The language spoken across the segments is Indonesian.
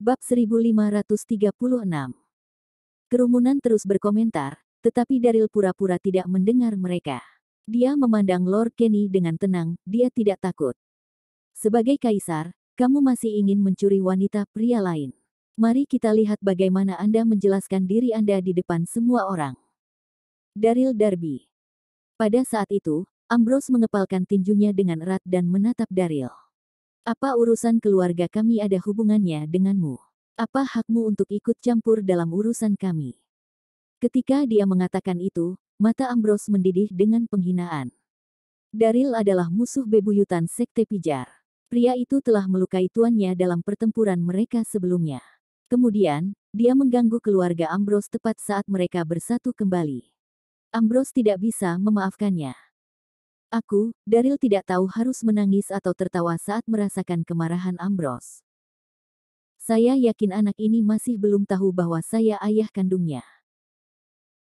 Bab 1536. Kerumunan terus berkomentar, tetapi Daryl pura-pura tidak mendengar mereka. Dia memandang Lord Kenny dengan tenang, dia tidak takut. Sebagai kaisar, kamu masih ingin mencuri wanita pria lain. Mari kita lihat bagaimana Anda menjelaskan diri Anda di depan semua orang. Daryl Darby. Pada saat itu, Ambrose mengepalkan tinjunya dengan erat dan menatap Daryl. Apa urusan keluarga kami ada hubungannya denganmu? Apa hakmu untuk ikut campur dalam urusan kami? Ketika dia mengatakan itu, mata Ambrose mendidih dengan penghinaan. Daryl adalah musuh bebuyutan Sekte Pijar. Pria itu telah melukai tuannya dalam pertempuran mereka sebelumnya. Kemudian, dia mengganggu keluarga Ambrose tepat saat mereka bersatu kembali. Ambrose tidak bisa memaafkannya. Daryl tidak tahu harus menangis atau tertawa saat merasakan kemarahan Ambrose. Saya yakin anak ini masih belum tahu bahwa saya ayah kandungnya.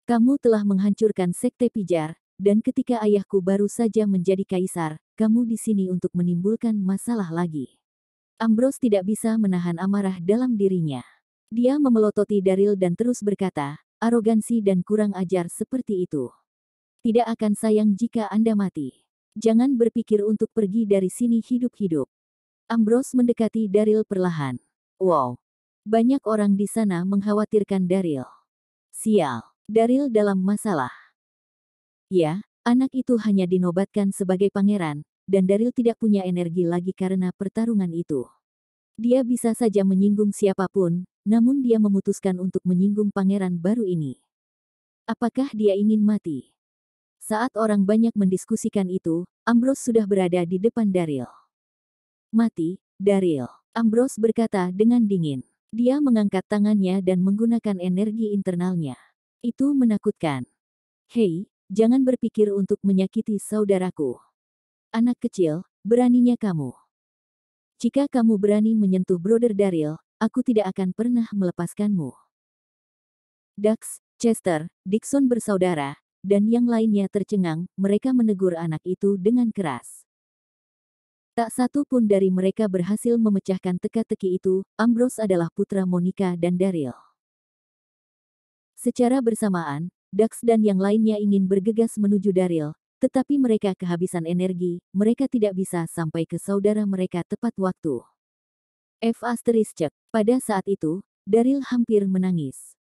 Kamu telah menghancurkan Sekte Pijar, dan ketika ayahku baru saja menjadi kaisar, kamu di sini untuk menimbulkan masalah lagi. Ambrose tidak bisa menahan amarah dalam dirinya. Dia memelototi Daryl dan terus berkata, arogansi dan kurang ajar seperti itu. Tidak akan sayang jika Anda mati. Jangan berpikir untuk pergi dari sini hidup-hidup. Ambrose mendekati Daryl perlahan. Wow. Banyak orang di sana mengkhawatirkan Daryl. Sial. Daryl dalam masalah. Ya, anak itu hanya dinobatkan sebagai pangeran, dan Daryl tidak punya energi lagi karena pertarungan itu. Dia bisa saja menyinggung siapapun, namun dia memutuskan untuk menyinggung pangeran baru ini. Apakah dia ingin mati? Saat orang banyak mendiskusikan itu, Ambrose sudah berada di depan Daryl. Mati, Daryl. Ambrose berkata dengan dingin. Dia mengangkat tangannya dan menggunakan energi internalnya. Itu menakutkan. Hei, jangan berpikir untuk menyakiti saudaraku. Anak kecil, beraninya kamu. Jika kamu berani menyentuh Brother Daryl, aku tidak akan pernah melepaskanmu. Dax, Chester, Dixon bersaudara, dan yang lainnya tercengang, mereka menegur anak itu dengan keras. Tak satu pun dari mereka berhasil memecahkan teka-teki itu. Ambrose adalah putra Monica dan Daryl. Secara bersamaan, Dax dan yang lainnya ingin bergegas menuju Daryl, tetapi mereka kehabisan energi, mereka tidak bisa sampai ke saudara mereka tepat waktu. Pada saat itu, Daryl hampir menangis.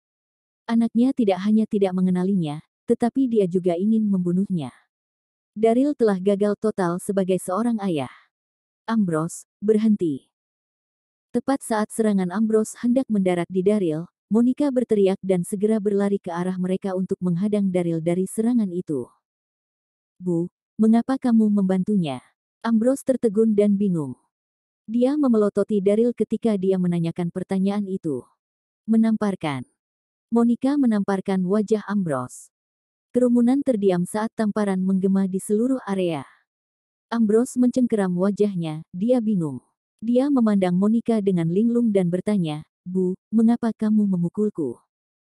Anaknya tidak hanya tidak mengenalinya, tetapi dia juga ingin membunuhnya. Daryl telah gagal total sebagai seorang ayah. Ambrose, berhenti. Tepat saat serangan Ambrose hendak mendarat di Daryl, Monica berteriak dan segera berlari ke arah mereka untuk menghadang Daryl dari serangan itu. Bu, mengapa kamu membantunya? Ambrose tertegun dan bingung. Dia memelototi Daryl ketika dia menanyakan pertanyaan itu. Menamparkan. Monica menamparkan wajah Ambrose. Kerumunan terdiam saat tamparan menggema di seluruh area. Ambrose mencengkeram wajahnya, dia bingung. Dia memandang Monica dengan linglung dan bertanya, Bu, mengapa kamu memukulku?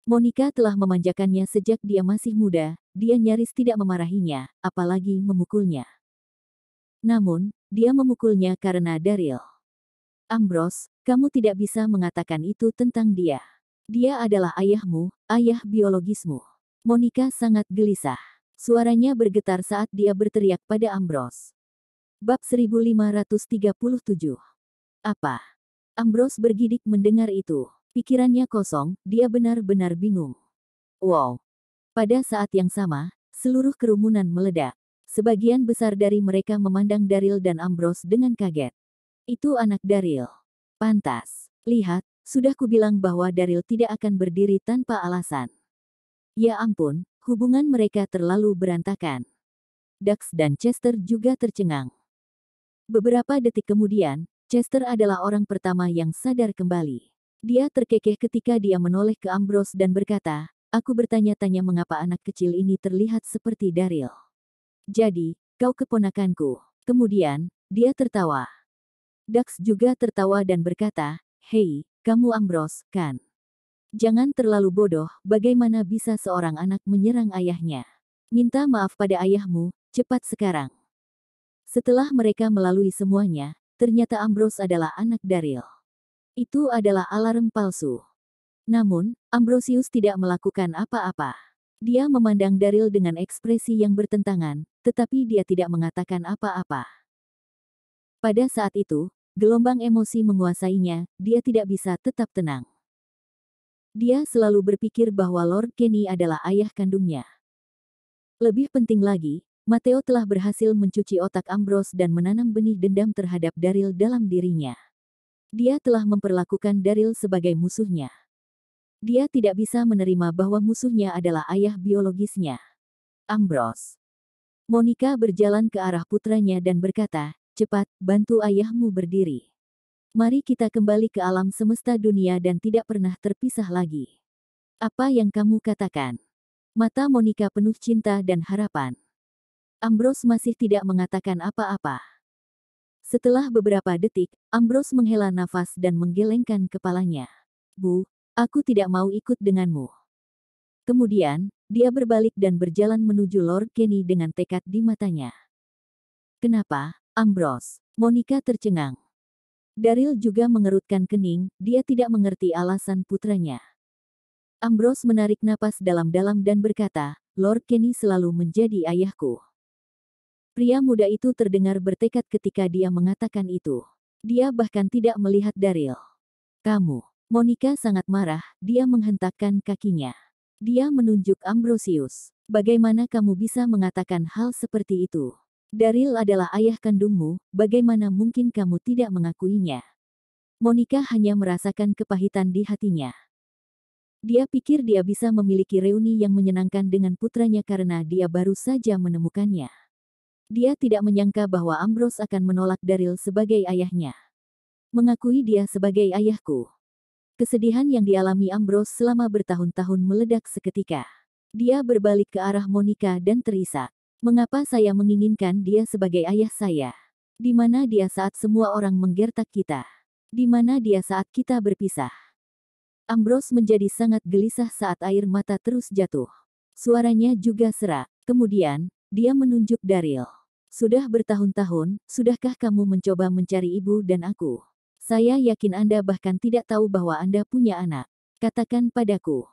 Monica telah memanjakannya sejak dia masih muda, dia nyaris tidak memarahinya, apalagi memukulnya. Namun, dia memukulnya karena Daryl. Ambrose, kamu tidak bisa mengatakan itu tentang dia. Dia adalah ayahmu, ayah biologismu. Monica sangat gelisah. Suaranya bergetar saat dia berteriak pada Ambrose. Bab 1537. Apa? Ambrose bergidik mendengar itu. Pikirannya kosong, dia benar-benar bingung. Wow. Pada saat yang sama, seluruh kerumunan meledak. Sebagian besar dari mereka memandang Daryl dan Ambrose dengan kaget. Itu anak Daryl. Pantas. Lihat, sudah kubilang bahwa Daryl tidak akan berdiri tanpa alasan. Ya ampun, hubungan mereka terlalu berantakan. Dax dan Chester juga tercengang. Beberapa detik kemudian, Chester adalah orang pertama yang sadar kembali. Dia terkekeh ketika dia menoleh ke Ambrose dan berkata, aku bertanya-tanya mengapa anak kecil ini terlihat seperti Daryl. Jadi, kau keponakanku. Kemudian, dia tertawa. Dax juga tertawa dan berkata, hei, kamu Ambrose, kan? Jangan terlalu bodoh, bagaimana bisa seorang anak menyerang ayahnya? Minta maaf pada ayahmu, cepat sekarang. Setelah mereka melalui semuanya, ternyata Ambrose adalah anak Daryl. Itu adalah alarm palsu. Namun, Ambrosius tidak melakukan apa-apa. Dia memandang Daryl dengan ekspresi yang bertentangan, tetapi dia tidak mengatakan apa-apa. Pada saat itu, gelombang emosi menguasainya, dia tidak bisa tetap tenang. Dia selalu berpikir bahwa Lord Kenny adalah ayah kandungnya. Lebih penting lagi, Matteo telah berhasil mencuci otak Ambrose dan menanam benih dendam terhadap Daryl dalam dirinya. Dia telah memperlakukan Daryl sebagai musuhnya. Dia tidak bisa menerima bahwa musuhnya adalah ayah biologisnya, Ambrose. Monica berjalan ke arah putranya dan berkata, "Cepat, bantu ayahmu berdiri. Mari kita kembali ke alam semesta dunia dan tidak pernah terpisah lagi." "Apa yang kamu katakan?" Mata Monica penuh cinta dan harapan. Ambrose masih tidak mengatakan apa-apa. Setelah beberapa detik, Ambrose menghela nafas dan menggelengkan kepalanya. "Bu, aku tidak mau ikut denganmu." Kemudian, dia berbalik dan berjalan menuju Lord Kenny dengan tekad di matanya. "Kenapa, Ambrose?" Monica tercengang. Daryl juga mengerutkan kening, dia tidak mengerti alasan putranya. Ambrose menarik napas dalam-dalam dan berkata, "Lord Kenny selalu menjadi ayahku." Pria muda itu terdengar bertekad ketika dia mengatakan itu. Dia bahkan tidak melihat Daryl. "Kamu." Monica sangat marah, dia menghentakkan kakinya. Dia menunjuk Ambrosius. "Bagaimana kamu bisa mengatakan hal seperti itu? Daryl adalah ayah kandungmu, bagaimana mungkin kamu tidak mengakuinya?" Monica hanya merasakan kepahitan di hatinya. Dia pikir dia bisa memiliki reuni yang menyenangkan dengan putranya karena dia baru saja menemukannya. Dia tidak menyangka bahwa Ambrose akan menolak Daryl sebagai ayahnya. "Mengakui dia sebagai ayahku." Kesedihan yang dialami Ambrose selama bertahun-tahun meledak seketika. Dia berbalik ke arah Monica dan terisak. "Mengapa saya menginginkan dia sebagai ayah saya? Di mana dia saat semua orang menggertak kita? Di mana dia saat kita berpisah?" Ambrose menjadi sangat gelisah saat air mata terus jatuh. Suaranya juga serak. Kemudian, dia menunjuk Daryl. "Sudah bertahun-tahun, sudahkah kamu mencoba mencari ibu dan aku? Saya yakin Anda bahkan tidak tahu bahwa Anda punya anak. Katakan padaku."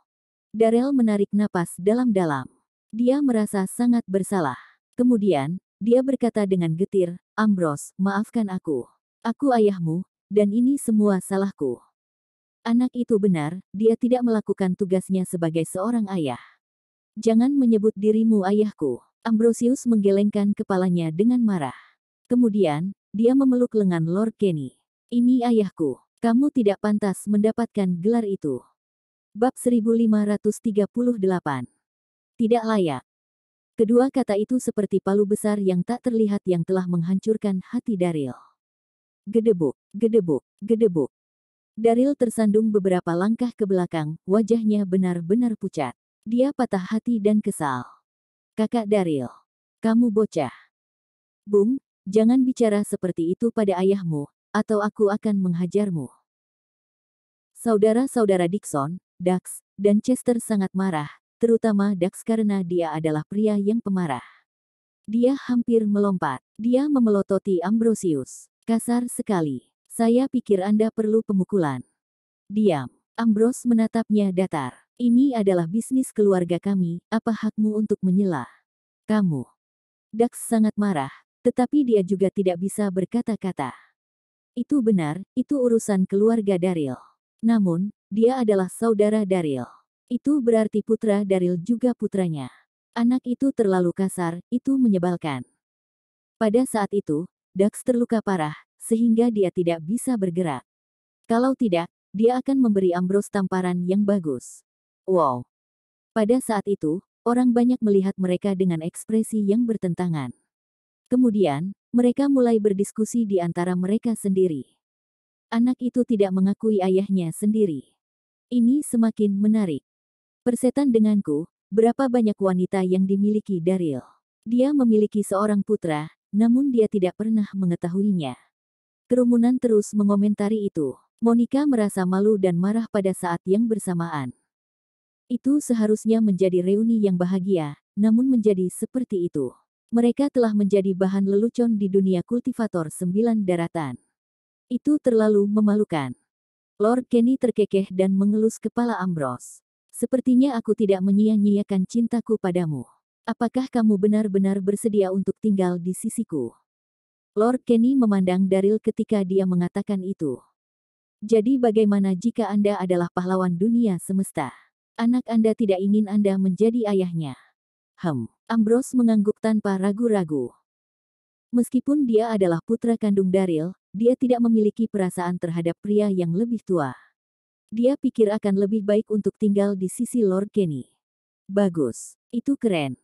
Daryl menarik napas dalam-dalam. Dia merasa sangat bersalah. Kemudian, dia berkata dengan getir, "Ambrose, maafkan aku. Aku ayahmu, dan ini semua salahku." Anak itu benar, dia tidak melakukan tugasnya sebagai seorang ayah. "Jangan menyebut dirimu ayahku." Ambrosius menggelengkan kepalanya dengan marah. Kemudian, dia memeluk lengan Lord Kenny. "Ini ayahku. Kamu tidak pantas mendapatkan gelar itu." Bab 1538. Tidak layak. Kedua kata itu seperti palu besar yang tak terlihat yang telah menghancurkan hati Daryl. Gedebuk, gedebuk, gedebuk. Daryl tersandung beberapa langkah ke belakang, wajahnya benar-benar pucat. Dia patah hati dan kesal. "Kakak Daryl, kamu bocah. Bung, jangan bicara seperti itu pada ayahmu, atau aku akan menghajarmu." Saudara-saudara Dixon, Dax, dan Chester sangat marah, terutama Dax karena dia adalah pria yang pemarah. Dia hampir melompat. Dia memelototi Ambrosius. "Kasar sekali. Saya pikir Anda perlu pemukulan." "Diam." Ambrose menatapnya datar. "Ini adalah bisnis keluarga kami, apa hakmu untuk menyela?" "Kamu." Dax sangat marah, tetapi dia juga tidak bisa berkata-kata. "Itu benar, itu urusan keluarga Daryl. Namun, dia adalah saudara Daryl. Itu berarti putra Daryl juga putranya. Anak itu terlalu kasar, itu menyebalkan." Pada saat itu, Dax terluka parah, sehingga dia tidak bisa bergerak. Kalau tidak, dia akan memberi Ambrose tamparan yang bagus. Wow. Pada saat itu, orang banyak melihat mereka dengan ekspresi yang bertentangan. Kemudian, mereka mulai berdiskusi di antara mereka sendiri. Anak itu tidak mengakui ayahnya sendiri. Ini semakin menarik. "Persetan denganku, berapa banyak wanita yang dimiliki Daryl? Dia memiliki seorang putra, namun dia tidak pernah mengetahuinya." Kerumunan terus mengomentari itu. Monica merasa malu dan marah pada saat yang bersamaan. Itu seharusnya menjadi reuni yang bahagia, namun menjadi seperti itu. Mereka telah menjadi bahan lelucon di dunia kultivator 9 daratan. Itu terlalu memalukan. Lord Kenny terkekeh dan mengelus kepala Ambrose. Sepertinya aku tidak menyia-nyiakan cintaku padamu. Apakah kamu benar-benar bersedia untuk tinggal di sisiku? Lord Kenny memandang Daryl ketika dia mengatakan itu. Jadi bagaimana jika Anda adalah pahlawan dunia semesta? Anak Anda tidak ingin Anda menjadi ayahnya. Ambrose mengangguk tanpa ragu-ragu. Meskipun dia adalah putra kandung Daryl, dia tidak memiliki perasaan terhadap pria yang lebih tua. Dia pikir akan lebih baik untuk tinggal di sisi Lord Kenny. Bagus, itu keren.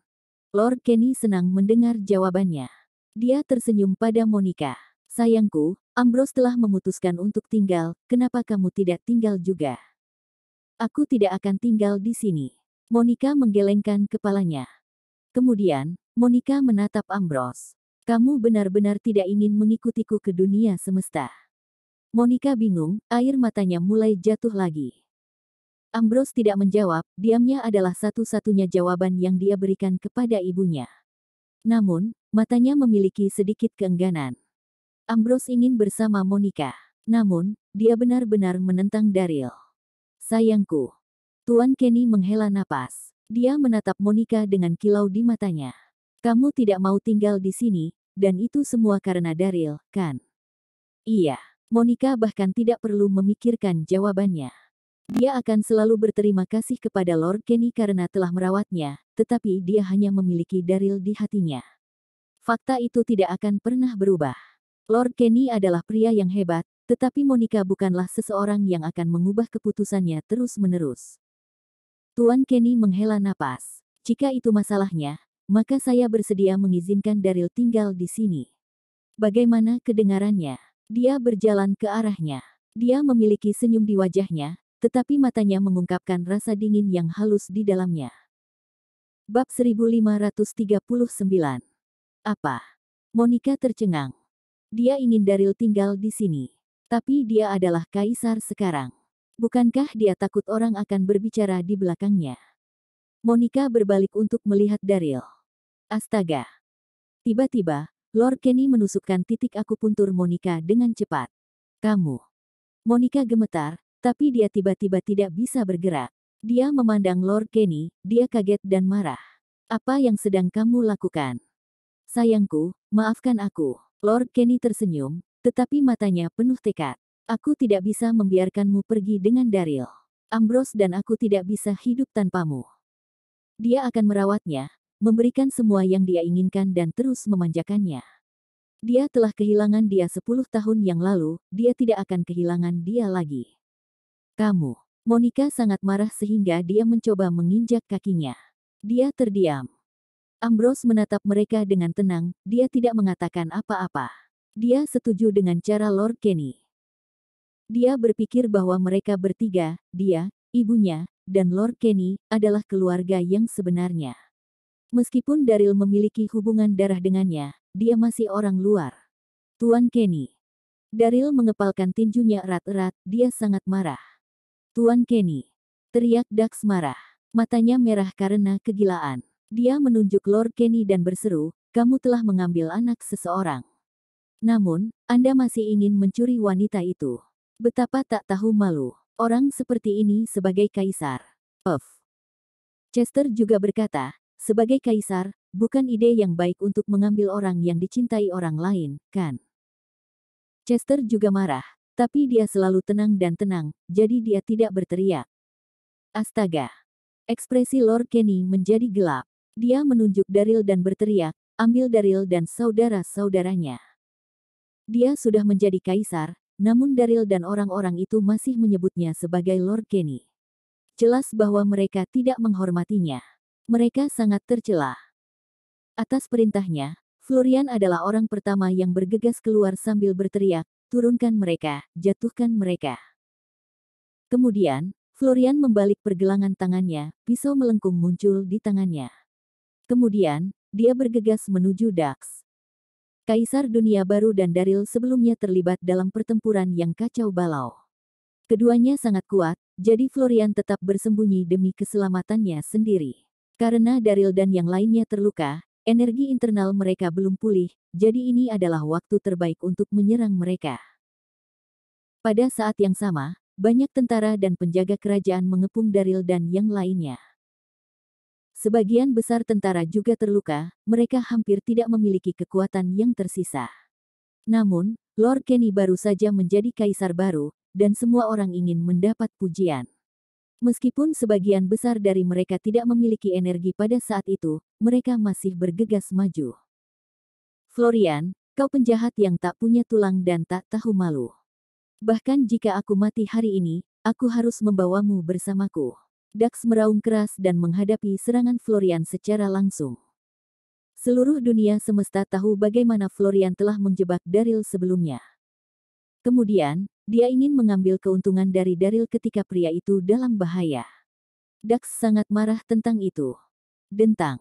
Lord Kenny senang mendengar jawabannya. Dia tersenyum pada Monica. Sayangku, Ambrose telah memutuskan untuk tinggal, kenapa kamu tidak tinggal juga? Aku tidak akan tinggal di sini. Monica menggelengkan kepalanya. Kemudian, Monica menatap Ambrose. Kamu benar-benar tidak ingin mengikutiku ke dunia semesta. Monica bingung, air matanya mulai jatuh lagi. Ambrose tidak menjawab, diamnya adalah satu-satunya jawaban yang dia berikan kepada ibunya. Namun, matanya memiliki sedikit keengganan. Ambrose ingin bersama Monica. Namun, dia benar-benar menentang Daryl. Sayangku. Tuan Kenny menghela napas. Dia menatap Monica dengan kilau di matanya. Kamu tidak mau tinggal di sini, dan itu semua karena Daryl, kan? Iya. Monica bahkan tidak perlu memikirkan jawabannya. Dia akan selalu berterima kasih kepada Lord Kenny karena telah merawatnya, tetapi dia hanya memiliki Daryl di hatinya. Fakta itu tidak akan pernah berubah. Lord Kenny adalah pria yang hebat, tetapi Monica bukanlah seseorang yang akan mengubah keputusannya terus-menerus. Tuan Kenny menghela napas. Jika itu masalahnya, maka saya bersedia mengizinkan Daryl tinggal di sini. Bagaimana kedengarannya? Dia berjalan ke arahnya. Dia memiliki senyum di wajahnya, tetapi matanya mengungkapkan rasa dingin yang halus di dalamnya. Bab 1539. Apa? Monica tercengang. Dia ingin Daryl tinggal di sini. Tapi dia adalah kaisar sekarang. Bukankah dia takut orang akan berbicara di belakangnya? Monica berbalik untuk melihat Daryl. Astaga. Tiba-tiba, Lord Kenny menusukkan titik akupuntur Monica dengan cepat. Kamu. Monica gemetar, tapi dia tiba-tiba tidak bisa bergerak. Dia memandang Lord Kenny, dia kaget dan marah. Apa yang sedang kamu lakukan? Sayangku, maafkan aku. Lord Kenny tersenyum, tetapi matanya penuh tekad. Aku tidak bisa membiarkanmu pergi dengan Daryl. Ambrose dan aku tidak bisa hidup tanpamu. Dia akan merawatnya, memberikan semua yang dia inginkan dan terus memanjakannya. Dia telah kehilangan dia 10 tahun yang lalu, dia tidak akan kehilangan dia lagi. Kamu. Monica sangat marah sehingga dia mencoba menginjak kakinya. Dia terdiam. Ambrose menatap mereka dengan tenang, dia tidak mengatakan apa-apa. Dia setuju dengan cara Lord Kenny. Dia berpikir bahwa mereka bertiga, dia, ibunya, dan Lord Kenny, adalah keluarga yang sebenarnya. Meskipun Daryl memiliki hubungan darah dengannya, dia masih orang luar. Tuan Kenny. Daryl mengepalkan tinjunya erat-erat, dia sangat marah. Tuan Kenny. Teriak Dax marah. Matanya merah karena kegilaan. Dia menunjuk Lord Kenny dan berseru, kamu telah mengambil anak seseorang. Namun, Anda masih ingin mencuri wanita itu. Betapa tak tahu malu. Orang seperti ini sebagai kaisar. Chester juga berkata, sebagai kaisar, bukan ide yang baik untuk mengambil orang yang dicintai orang lain, kan? Chester juga marah, tapi dia selalu tenang dan tenang, jadi dia tidak berteriak. Astaga. Ekspresi Lord Kenny menjadi gelap. Dia menunjuk Daryl dan berteriak, ambil Daryl dan saudara-saudaranya. Dia sudah menjadi kaisar, namun Daryl dan orang-orang itu masih menyebutnya sebagai Lord Kenny. Jelas bahwa mereka tidak menghormatinya. Mereka sangat tercela. Atas perintahnya, Florian adalah orang pertama yang bergegas keluar sambil berteriak, turunkan mereka, jatuhkan mereka. Kemudian, Florian membalik pergelangan tangannya, pisau melengkung muncul di tangannya. Kemudian, dia bergegas menuju Dax. Kaisar Dunia Baru dan Daryl sebelumnya terlibat dalam pertempuran yang kacau balau. Keduanya sangat kuat, jadi Florian tetap bersembunyi demi keselamatannya sendiri. Karena Daryl dan yang lainnya terluka, energi internal mereka belum pulih, jadi ini adalah waktu terbaik untuk menyerang mereka. Pada saat yang sama, banyak tentara dan penjaga kerajaan mengepung Daryl dan yang lainnya. Sebagian besar tentara juga terluka, mereka hampir tidak memiliki kekuatan yang tersisa. Namun, Lord Kenny baru saja menjadi kaisar baru, dan semua orang ingin mendapat pujian. Meskipun sebagian besar dari mereka tidak memiliki energi pada saat itu, mereka masih bergegas maju. Florian, kau penjahat yang tak punya tulang dan tak tahu malu. Bahkan jika aku mati hari ini, aku harus membawamu bersamaku. Dax meraung keras dan menghadapi serangan Florian secara langsung. Seluruh dunia semesta tahu bagaimana Florian telah menjebak Daryl sebelumnya. Kemudian, dia ingin mengambil keuntungan dari Daryl ketika pria itu dalam bahaya. Dax sangat marah tentang itu. Dentang.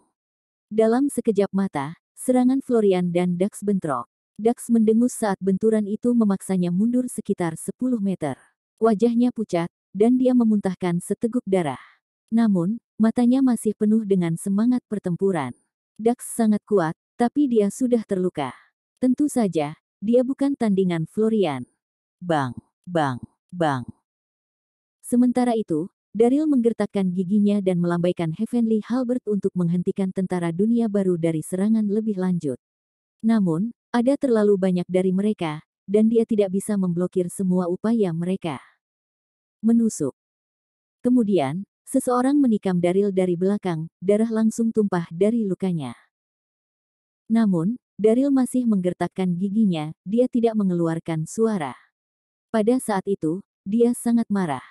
Dalam sekejap mata, serangan Florian dan Dax bentrok. Dax mendengus saat benturan itu memaksanya mundur sekitar 10 meter. Wajahnya pucat, dan dia memuntahkan seteguk darah. Namun, matanya masih penuh dengan semangat pertempuran. Dax sangat kuat, tapi dia sudah terluka. Tentu saja, dia bukan tandingan Florian. Bang, bang, bang. Sementara itu, Daryl menggertakkan giginya dan melambaikan Heavenly Halberd untuk menghentikan tentara dunia baru dari serangan lebih lanjut. Namun, ada terlalu banyak dari mereka, dan dia tidak bisa memblokir semua upaya mereka. Menusuk. Kemudian, seseorang menikam Daryl dari belakang, darah langsung tumpah dari lukanya. Namun, Daryl masih menggertakkan giginya, dia tidak mengeluarkan suara. Pada saat itu, dia sangat marah.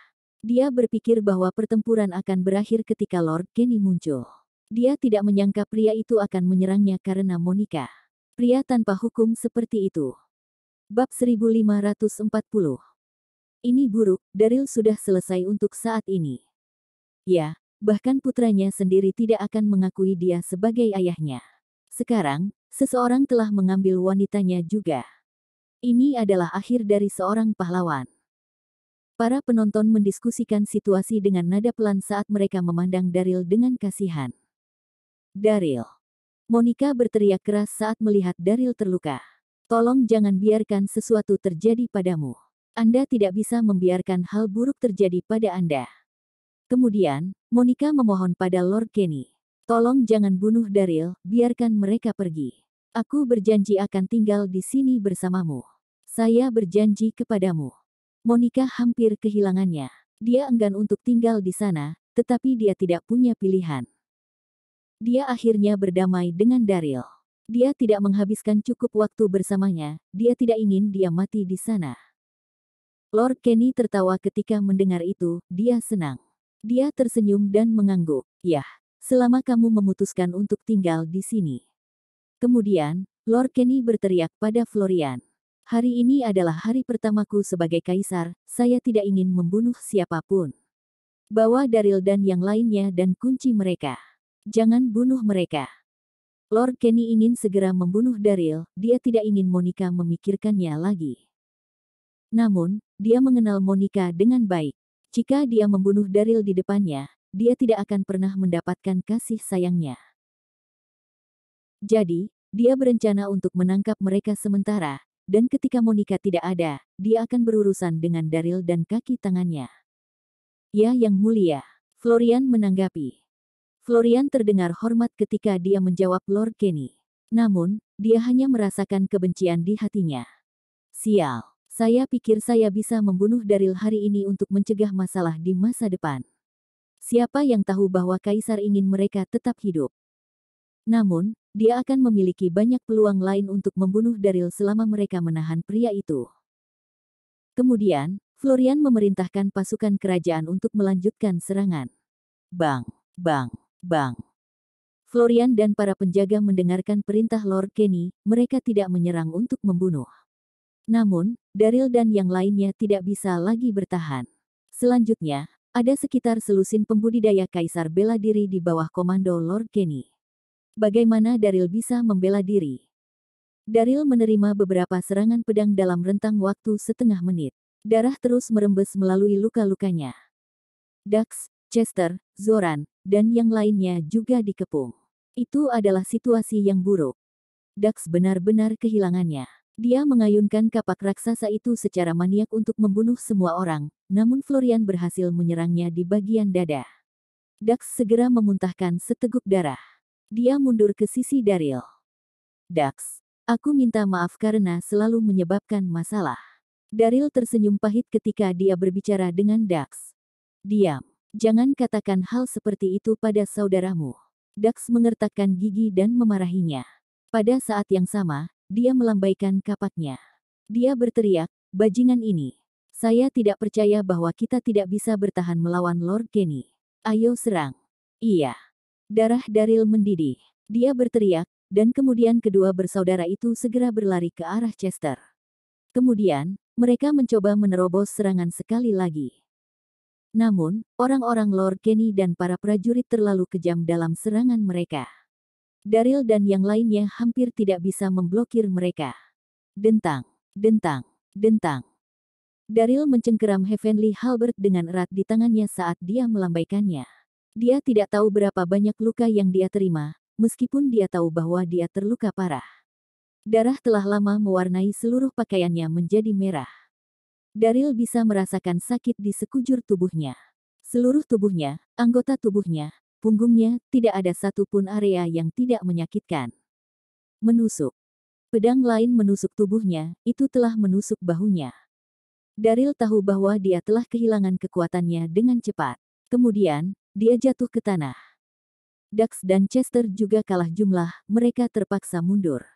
Dia berpikir bahwa pertempuran akan berakhir ketika Lord Kenny muncul. Dia tidak menyangka pria itu akan menyerangnya karena Monica. Pria tanpa hukum seperti itu. Bab 1540. Ini buruk, Daryl sudah selesai untuk saat ini. Ya, bahkan putranya sendiri tidak akan mengakui dia sebagai ayahnya. Sekarang, seseorang telah mengambil wanitanya juga. Ini adalah akhir dari seorang pahlawan. Para penonton mendiskusikan situasi dengan nada pelan saat mereka memandang Daryl dengan kasihan. Daryl. Monica berteriak keras saat melihat Daryl terluka. Tolong jangan biarkan sesuatu terjadi padamu. Anda tidak bisa membiarkan hal buruk terjadi pada Anda. Kemudian, Monica memohon pada Lord Kenny. Tolong jangan bunuh Daryl, biarkan mereka pergi. Aku berjanji akan tinggal di sini bersamamu. Saya berjanji kepadamu. Monica hampir kehilangannya. Dia enggan untuk tinggal di sana, tetapi dia tidak punya pilihan. Dia akhirnya berdamai dengan Daryl. Dia tidak menghabiskan cukup waktu bersamanya, dia tidak ingin dia mati di sana. Lord Kenny tertawa ketika mendengar itu, dia senang. Dia tersenyum dan mengangguk. Yah, selama kamu memutuskan untuk tinggal di sini. Kemudian, Lord Kenny berteriak pada Florian. Hari ini adalah hari pertamaku sebagai kaisar, saya tidak ingin membunuh siapapun. Bawa Daryl dan yang lainnya dan kunci mereka. Jangan bunuh mereka. Lord Kenny ingin segera membunuh Daryl, dia tidak ingin Monica memikirkannya lagi. Namun, dia mengenal Monica dengan baik. Jika dia membunuh Daryl di depannya, dia tidak akan pernah mendapatkan kasih sayangnya. Jadi, dia berencana untuk menangkap mereka sementara, dan ketika Monica tidak ada, dia akan berurusan dengan Daryl dan kaki tangannya. Ya yang mulia, Florian menanggapi. Florian terdengar hormat ketika dia menjawab Lord Kenny. Namun, dia hanya merasakan kebencian di hatinya. Sial, saya pikir saya bisa membunuh Daryl hari ini untuk mencegah masalah di masa depan. Siapa yang tahu bahwa kaisar ingin mereka tetap hidup? Namun, dia akan memiliki banyak peluang lain untuk membunuh Daryl selama mereka menahan pria itu. Kemudian, Florian memerintahkan pasukan kerajaan untuk melanjutkan serangan. Bang, bang. Bang. Florian dan para penjaga mendengarkan perintah Lord Kenny, mereka tidak menyerang untuk membunuh. Namun, Daryl dan yang lainnya tidak bisa lagi bertahan. Selanjutnya, ada sekitar selusin pembudidaya kaisar bela diri di bawah komando Lord Kenny. Bagaimana Daryl bisa membela diri? Daryl menerima beberapa serangan pedang dalam rentang waktu setengah menit. Darah terus merembes melalui luka-lukanya. Dax, Chester, Zoran, dan yang lainnya juga dikepung. Itu adalah situasi yang buruk. Dax benar-benar kehilangannya. Dia mengayunkan kapak raksasa itu secara maniak untuk membunuh semua orang, namun Florian berhasil menyerangnya di bagian dada. Dax segera memuntahkan seteguk darah. Dia mundur ke sisi Daryl. Dax, aku minta maaf karena selalu menyebabkan masalah. Daryl tersenyum pahit ketika dia berbicara dengan Dax. Diam. Jangan katakan hal seperti itu pada saudaramu. Dax mengertakkan gigi dan memarahinya. Pada saat yang sama, dia melambaikan kapaknya. Dia berteriak, bajingan ini. Saya tidak percaya bahwa kita tidak bisa bertahan melawan Lord Kenny. Ayo serang. Iya. Darah Daryl mendidih. Dia berteriak, dan kemudian kedua bersaudara itu segera berlari ke arah Chester. Kemudian, mereka mencoba menerobos serangan sekali lagi. Namun, orang-orang Lord Kenny dan para prajurit terlalu kejam dalam serangan mereka. Daryl dan yang lainnya hampir tidak bisa memblokir mereka. Dentang, dentang, dentang. Daryl mencengkeram Heavenly Halberd dengan erat di tangannya saat dia melambaikannya. Dia tidak tahu berapa banyak luka yang dia terima, meskipun dia tahu bahwa dia terluka parah. Darah telah lama mewarnai seluruh pakaiannya menjadi merah. Daryl bisa merasakan sakit di sekujur tubuhnya. Seluruh tubuhnya, anggota tubuhnya, punggungnya, tidak ada satupun area yang tidak menyakitkan. Menusuk. Pedang lain menusuk tubuhnya, itu telah menusuk bahunya. Daryl tahu bahwa dia telah kehilangan kekuatannya dengan cepat. Kemudian, dia jatuh ke tanah. Dax dan Chester juga kalah jumlah, mereka terpaksa mundur.